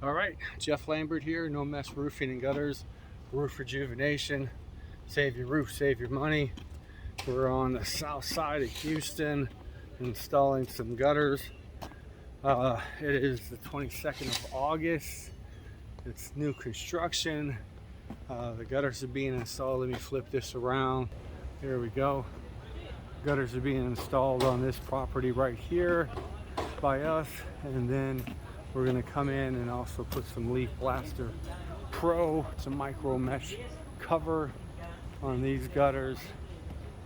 All right, Jeff Lambert here, No Mess Roofing and Gutters, roof rejuvenation. Save your roof, save your money. We're on the south side of Houston installing some gutters. It is the 22nd of August. It's new construction. The gutters are being installed. Let me flip this around. There we go. Gutters are being installed on this property right here by us, and then we're going to come in and also put some LeafBlasterPro, it's a micro mesh cover on these gutters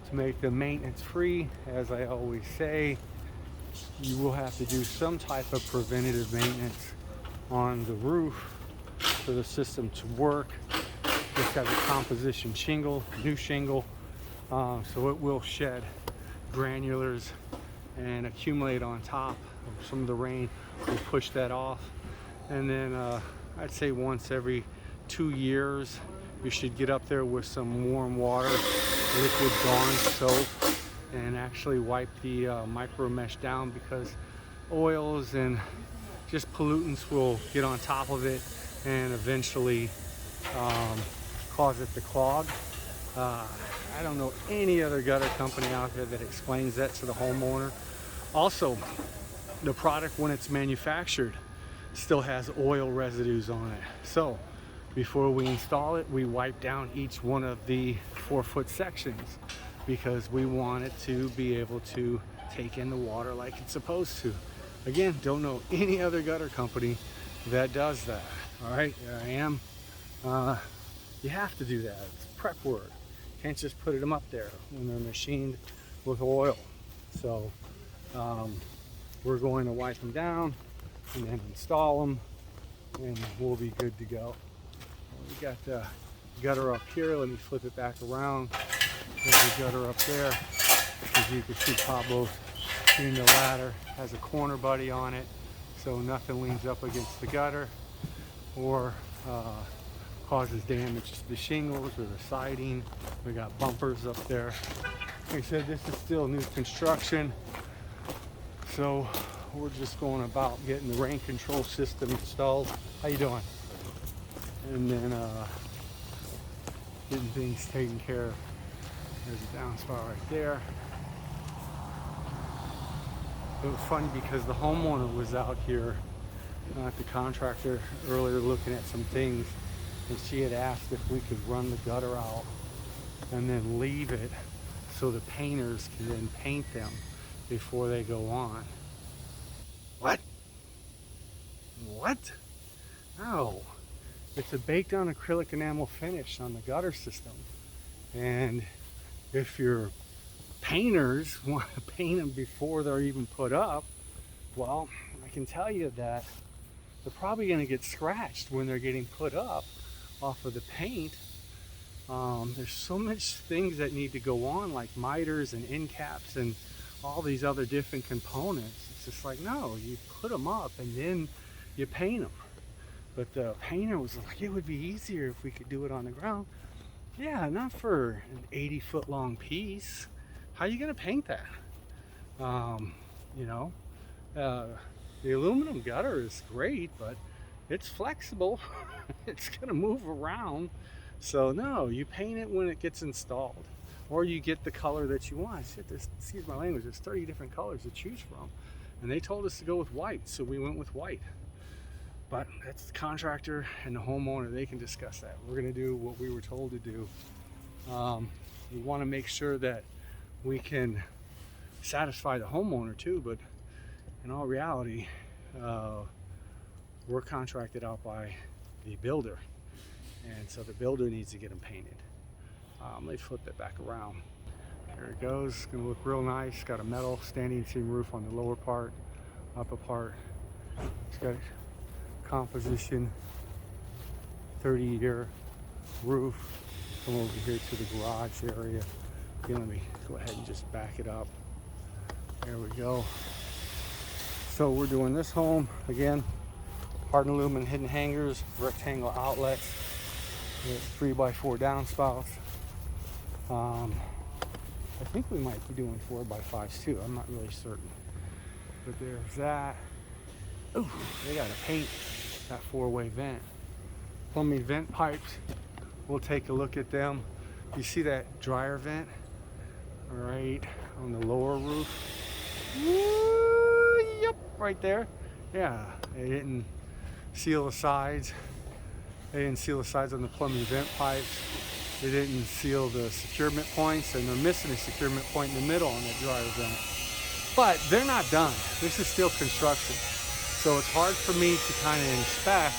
to make them maintenance free. As I always say, you will have to do some type of preventative maintenance on the roof for the system to work. This has a composition shingle, new shingle, so it will shed granulars and accumulate on top. Some of the rain will push that off, and then I'd say once every 2 years you should get up there with some warm water, liquid Dawn soap, and actually wipe the micro mesh down, because oils and just pollutants will get on top of it and eventually cause it to clog. I don't know any other gutter company out there that explains that to the homeowner. Also, the product, when it's manufactured, still has oil residues on it. So before we install it, we wipe down each one of the 4-foot sections, because we want it to be able to take in the water like it's supposed to. Again, don't know any other gutter company that does that. All right, here I am. You have to do that. It's prep work. Can't just put them up there when they're machined with oil. So we're going to wipe them down and then install them, and we'll be good to go. We got the gutter up here. Let me flip it back around. There's the gutter up there. As you can see, Pablo in the ladder has a corner buddy on it, so nothing leans up against the gutter or causes damage to the shingles or the siding. We got bumpers up there. Like I said, this is still new construction, so we're just going about getting the rain control system installed. How you doing? And then getting things taken care of. There's a downspout right there. It was funny because the homeowner was out here, not the contractor, earlier looking at some things, and she had asked if we could run the gutter out and then leave it so the painters can then paint them before they go on. What? What? No. It's a baked on acrylic enamel finish on the gutter system. And if your painters want to paint them before they're even put up, well, I can tell you that they're probably going to get scratched when they're getting put up off of the paint. There's so much things that need to go on, like miters and end caps and all these other different components. It's just like, no, you put them up and then you paint them. But the painter was like, it would be easier if we could do it on the ground. Yeah, not for an 80-foot long piece. How are you gonna paint that? The aluminum gutter is great, but it's flexible. It's gonna move around. So no, you paint it when it gets installed, or you get the color that you want. Shit, excuse my language, there's 30 different colors to choose from, and they told us to go with white, so we went with white. But that's the contractor and the homeowner, they can discuss that. We're gonna do what we were told to do. We wanna make sure that we can satisfy the homeowner too, but in all reality, we're contracted out by the builder. And so the builder needs to get them painted. Let me flip that back around. There it goes, it's gonna look real nice. Got a metal standing seam roof on the lower part, upper part. It's got composition 30-year roof. Come over here to the garage area. Okay, let me go ahead and just back it up. There we go. So we're doing this home again. Hardened aluminum hidden hangers, rectangle outlets, 3x4 downspouts. I think we might be doing 4x5s too. I'm not really certain. But there's that. Ooh, they got to paint that 4-way vent. Plumbing vent pipes, we'll take a look at them. You see that dryer vent right on the lower roof? Yep, right there. Yeah, they didn't seal the sides. They didn't seal the sides on the plumbing vent pipes. They didn't seal the securement points, and they're missing a securement point in the middle on that dryer vent. But they're not done. This is still construction. So it's hard for me to kind of inspect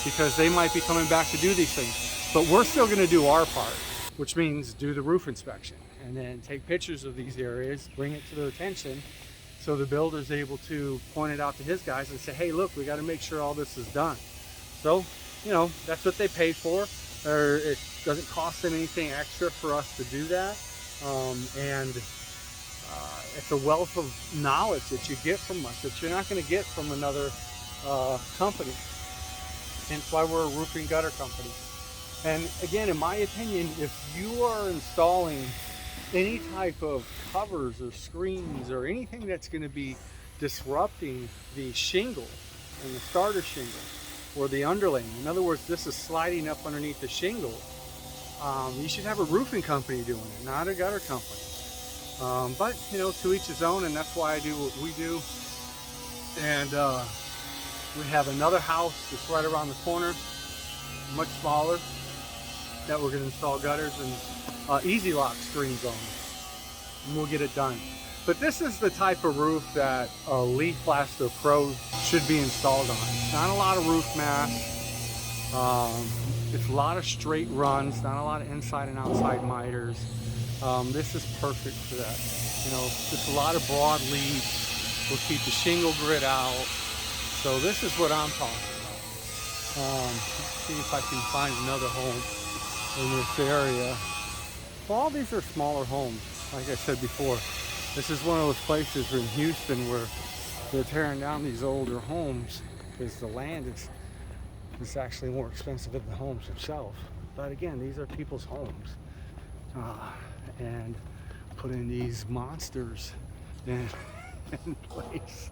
because they might be coming back to do these things. But we're still going to do our part, which means do the roof inspection and then take pictures of these areas, bring it to their attention, so the builder's able to point it out to his guys and say, hey, look, we got to make sure all this is done. So, you know, that's what they paid for. Or it doesn't cost them anything extra for us to do that. It's a wealth of knowledge that you get from us that you're not going to get from another company. Hence why we're a roofing gutter company. And again, in my opinion, if you are installing any type of covers or screens or anything that's going to be disrupting the shingle and the starter shingle or the underlaying, in other words, this is sliding up underneath the shingle, you should have a roofing company doing it, not a gutter company. But you know, to each his own, and that's why I do what we do. And we have another house that's right around the corner, much smaller, that we're going to install gutters and easy lock screens on, and we'll get it done. But this is the type of roof that a LeafBlasterPro should be installed on. It's not a lot of roof mass. It's a lot of straight runs, not a lot of inside and outside miters. This is perfect for that. You know, just a lot of broad leads will keep the shingle grit out. So this is what I'm talking about. See if I can find another home in this area. Well, all these are smaller homes, like I said before. This is one of those places in Houston where they're tearing down these older homes because the land is actually more expensive than the homes themselves. But again, these are people's homes. And putting these monsters in place.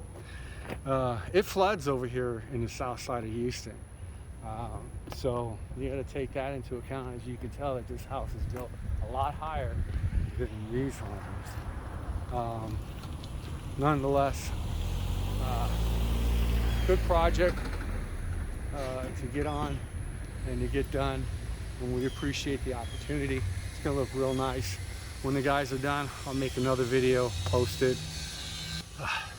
It floods over here in the south side of Houston. So you got to take that into account. As you can tell, that this house is built a lot higher than these homes. Nonetheless, good project to get on and to get done, and we appreciate the opportunity. It's gonna look real nice. When the guys are done, I'll make another video, post it.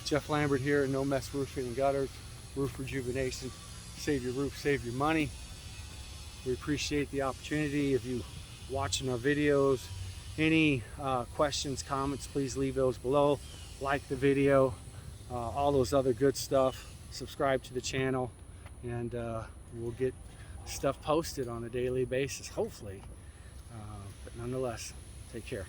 Jeff Lambert here, No Mess Roofing and Gutters, Roof Rejuvenation. Save your roof, save your money. We appreciate the opportunity. If you watching our videos, any questions, comments, please leave those below. Like the video, all those other good stuff. Subscribe to the channel, and we'll get stuff posted on a daily basis, hopefully. But nonetheless, take care.